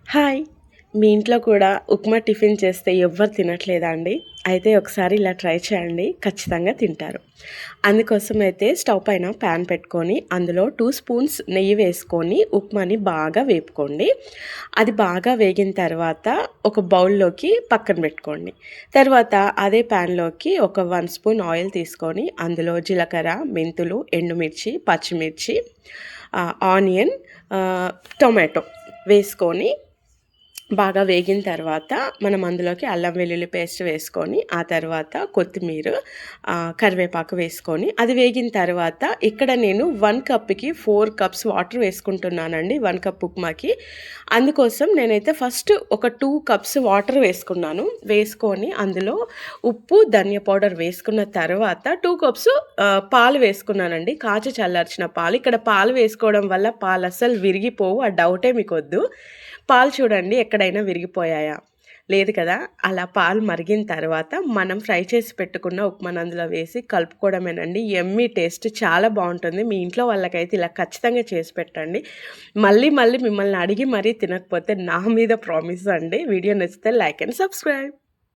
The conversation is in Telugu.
హాయ్! మీ ఇంట్లో కూడా ఉప్మా టిఫిన్ చేస్తే ఎవ్వరు తినట్లేదా అండి? అయితే ఒకసారి ఇలా ట్రై చేయండి. ఖచ్చితంగా తింటారు. అందుకోసం అయితే స్టవ్ పైన ప్యాన్ పెట్టుకొని అందులో 2 స్పూన్స్ నెయ్యి వేసుకొని ఉప్మాని బాగా వేపుకోండి. అది బాగా వేగిన తర్వాత ఒక బౌల్‌లోకి పక్కన పెట్టుకోండి. తర్వాత అదే ప్యాన్‌లోకి ఒక 1 స్పూన్ ఆయిల్ తీసుకొని అందులో జీలకర్ర, మెంతులు, ఎండుమిర్చి, పచ్చిమిర్చి, ఆనియన్, టొమాటో వేసుకొని బాగా వేగిన తర్వాత మనం అందులోకి అల్లం వెల్లుల్లి పేస్ట్ వేసుకొని, ఆ తర్వాత కొత్తిమీర, కరివేపాకు వేసుకొని అది వేగిన తర్వాత ఇక్కడ నేను 1 కప్‌కి 4 కప్స్ వాటర్ వేసుకుంటున్నానండి 1 కప్ ఉప్మాకి. అందుకోసం నేనైతే ఫస్ట్ ఒక 2 కప్స్ వాటర్ వేసుకున్నాను. వేసుకొని అందులో ఉప్పు, ధనియా పౌడర్ వేసుకున్న తర్వాత 2 కప్స్ పాలు వేసుకున్నానండి. కాచి చల్లార్చిన పాలు. ఇక్కడ పాలు వేసుకోవడం వల్ల పాలు అస్సలు విరిగిపోవు. ఆ డౌటే మీకొద్దు. పాలు చూడండి ఎక్కడైనా విరిగిపోయాయా? లేదు కదా! అలా పాలు మరిగిన తర్వాత మనం ఫ్రై చేసి పెట్టుకున్న ఉప్మాని అందులో వేసి కలుపుకోవడమేనండి. యమ్మీ టేస్ట్ చాలా బావుంటుంది. మీ ఇంట్లో వాళ్ళకైతే ఇలా ఖచ్చితంగా చేసి పెట్టండి. మళ్ళీ మళ్ళీ మిమ్మల్ని అడిగి మరీ తినకపోతే నా మీద ప్రామిస్ అండి. వీడియో నచ్చితే లైక్ అండ్ సబ్స్క్రైబ్.